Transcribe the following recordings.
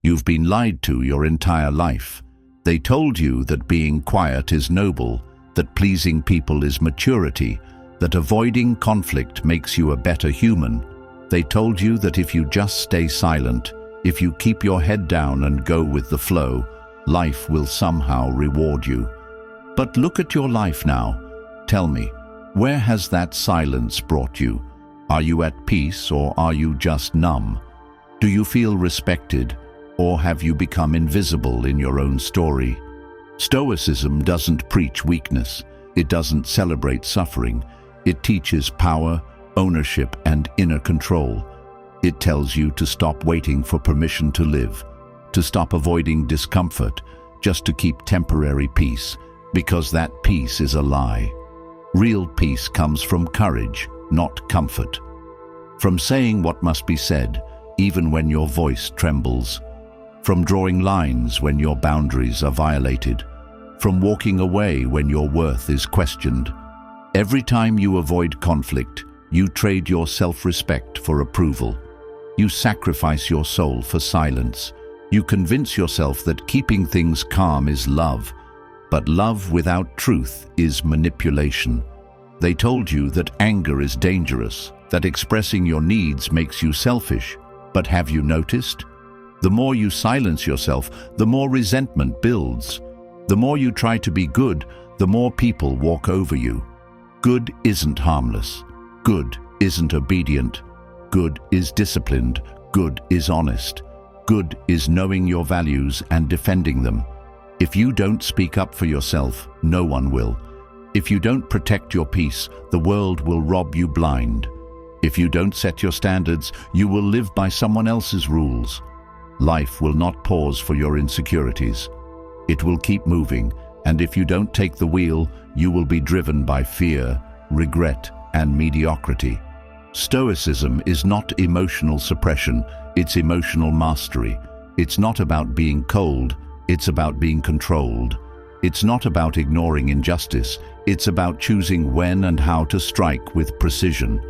You've been lied to your entire life. They told you that being quiet is noble, that pleasing people is maturity, that avoiding conflict makes you a better human. They told you that if you just stay silent, if you keep your head down and go with the flow, life will somehow reward you. But look at your life now. Tell me, where has that silence brought you? Are you at peace, or are you just numb? Do you feel respected, or have you become invisible in your own story? Stoicism doesn't preach weakness. It doesn't celebrate suffering. It teaches power, ownership, and inner control. It tells you to stop waiting for permission to live, to stop avoiding discomfort just to keep temporary peace, because that peace is a lie. Real peace comes from courage, not comfort. From saying what must be said, even when your voice trembles. From drawing lines when your boundaries are violated. From walking away when your worth is questioned. Every time you avoid conflict, you trade your self-respect for approval. You sacrifice your soul for silence. You convince yourself that keeping things calm is love. But love without truth is manipulation. They told you that anger is dangerous, that expressing your needs makes you selfish. But have you noticed? The more you silence yourself, the more resentment builds. The more you try to be good, the more people walk over you. Good isn't harmless. Good isn't obedient. Good is disciplined. Good is honest. Good is knowing your values and defending them. If you don't speak up for yourself, no one will. If you don't protect your peace, the world will rob you blind. If you don't set your standards, you will live by someone else's rules. Life will not pause for your insecurities. It will keep moving, and if you don't take the wheel, you will be driven by fear, regret, and mediocrity. Stoicism is not emotional suppression, it's emotional mastery. It's not about being cold, it's about being controlled. It's not about ignoring injustice, it's about choosing when and how to strike with precision.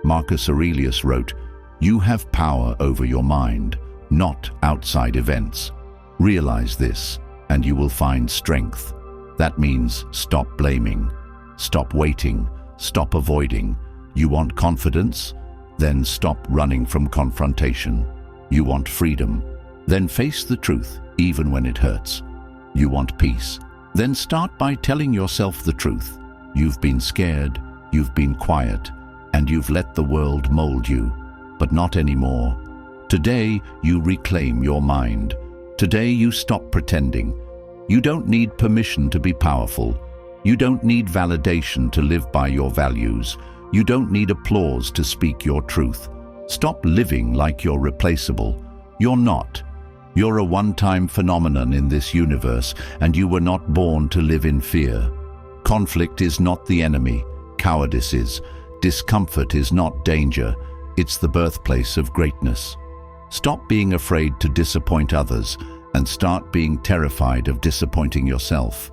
Marcus Aurelius wrote, "You have power over your mind, not outside events. Realize this, and you will find strength." That means stop blaming, stop waiting, stop avoiding. You want confidence? Then stop running from confrontation. You want freedom? Then face the truth, even when it hurts. You want peace? Then start by telling yourself the truth. You've been scared, you've been quiet, and you've let the world mold you, but not anymore. Today, you reclaim your mind. Today, you stop pretending. You don't need permission to be powerful. You don't need validation to live by your values. You don't need applause to speak your truth. Stop living like you're replaceable. You're not. You're a one-time phenomenon in this universe, and you were not born to live in fear. Conflict is not the enemy. Cowardice is. Discomfort is not danger. It's the birthplace of greatness. Stop being afraid to disappoint others and start being terrified of disappointing yourself.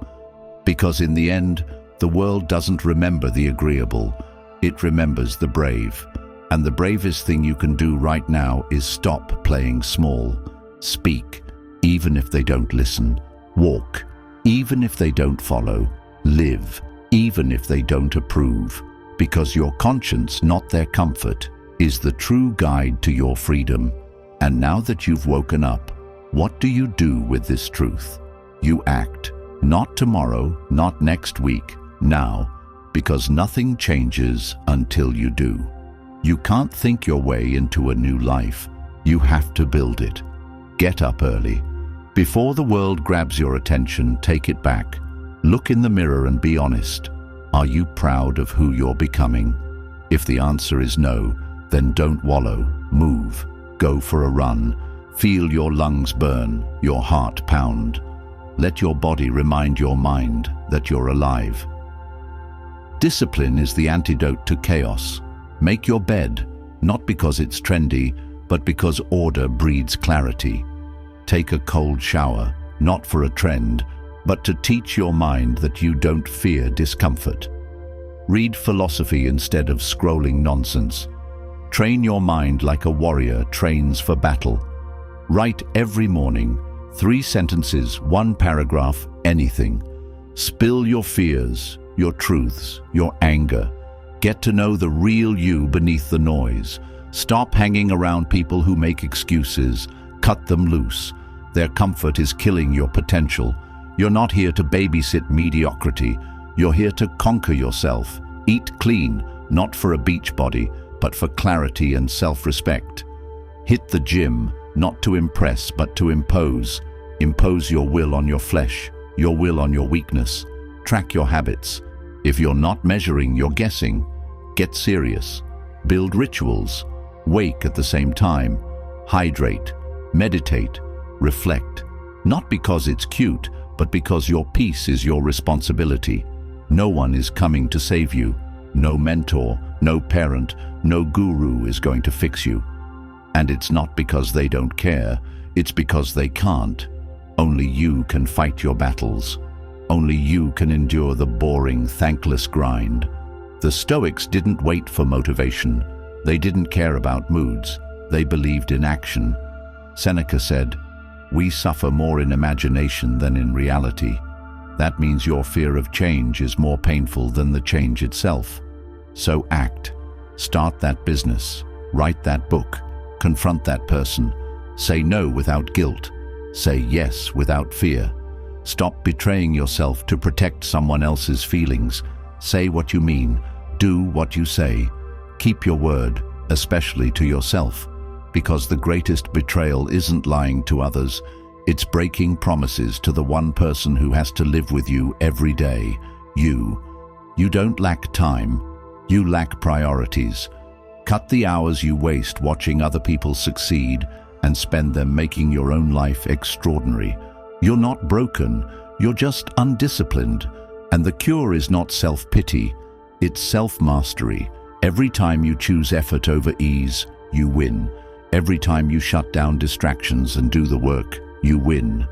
Because in the end, the world doesn't remember the agreeable. It remembers the brave. And the bravest thing you can do right now is stop playing small. Speak, even if they don't listen. Walk, even if they don't follow. Live, even if they don't approve. Because your conscience, not their comfort, is the true guide to your freedom. And now that you've woken up, what do you do with this truth? You act. Not tomorrow, not next week, now. Because nothing changes until you do. You can't think your way into a new life. You have to build it. Get up early. Before the world grabs your attention, take it back. Look in the mirror and be honest. Are you proud of who you're becoming? If the answer is no, then don't wallow. Move. Go for a run. Feel your lungs burn, your heart pound. Let your body remind your mind that you're alive. Discipline is the antidote to chaos. Make your bed, not because it's trendy, but because order breeds clarity. Take a cold shower, not for a trend, but to teach your mind that you don't fear discomfort. Read philosophy instead of scrolling nonsense. Train your mind like a warrior trains for battle. Write every morning, 3 sentences, 1 paragraph, anything. Spill your fears, your truths, your anger. Get to know the real you beneath the noise. Stop hanging around people who make excuses. Cut them loose. Their comfort is killing your potential. You're not here to babysit mediocrity. You're here to conquer yourself. Eat clean, not for a beach body, but for clarity and self-respect. Hit the gym, not to impress, but to impose. Impose your will on your flesh, your will on your weakness. Track your habits. If you're not measuring, you're guessing. Get serious. Build rituals. Wake at the same time. Hydrate. Meditate. Reflect. Not because it's cute, but because your peace is your responsibility. No one is coming to save you. No mentor, no parent, no guru is going to fix you. And it's not because they don't care, it's because they can't. Only you can fight your battles. Only you can endure the boring, thankless grind. The Stoics didn't wait for motivation. They didn't care about moods. They believed in action. Seneca said, "We suffer more in imagination than in reality." That means your fear of change is more painful than the change itself. So act. Start that business. Write that book. Confront that person. Say no without guilt. Say yes without fear. Stop betraying yourself to protect someone else's feelings. Say what you mean. Do what you say. Keep your word, especially to yourself, because the greatest betrayal isn't lying to others. It's breaking promises to the one person who has to live with you every day, you. You don't lack time. You lack priorities. Cut the hours you waste watching other people succeed and spend them making your own life extraordinary. You're not broken, you're just undisciplined. And the cure is not self-pity, it's self-mastery. Every time you choose effort over ease, you win. Every time you shut down distractions and do the work, you win.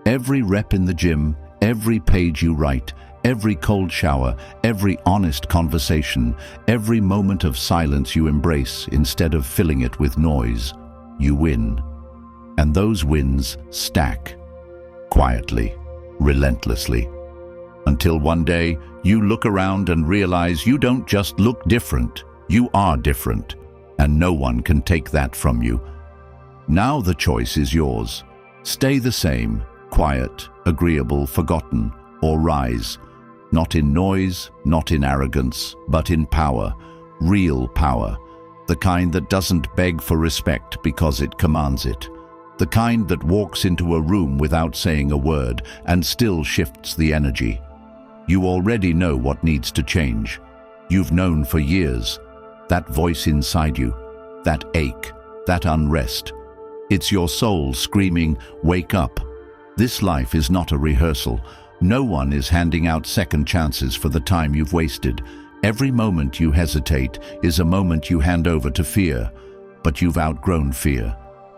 Every rep in the gym, every page you write, every cold shower, every honest conversation, every moment of silence you embrace instead of filling it with noise, you win. And those wins stack, quietly, relentlessly, until one day you look around and realize you don't just look different, you are different, and no one can take that from you. Now the choice is yours. Stay the same, quiet, agreeable, forgotten, or rise. Not in noise, not in arrogance, but in power, real power. The kind that doesn't beg for respect because it commands it. The kind that walks into a room without saying a word and still shifts the energy. You already know what needs to change. You've known for years. That voice inside you, that ache, that unrest. It's your soul screaming, "Wake up." This life is not a rehearsal. No one is handing out second chances for the time you've wasted. Every moment you hesitate is a moment you hand over to fear. But you've outgrown fear.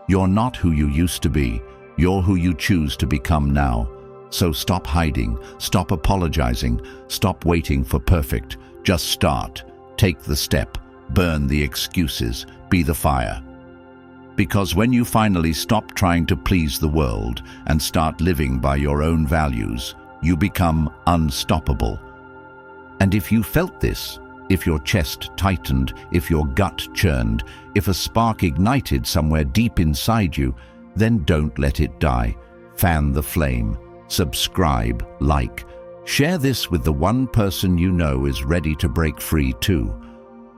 You're not who you used to be. You're who you choose to become now. So stop hiding, stop apologizing, stop waiting for perfect. Just start. Take the step. Burn the excuses. Be the fire. Because when you finally stop trying to please the world and start living by your own values, you become unstoppable. And if you felt this, if your chest tightened, if your gut churned, if a spark ignited somewhere deep inside you, then don't let it die. Fan the flame. Subscribe, like. Share this with the one person you know is ready to break free too.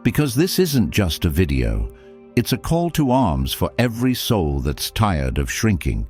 Because this isn't just a video. It's a call to arms for every soul that's tired of shrinking.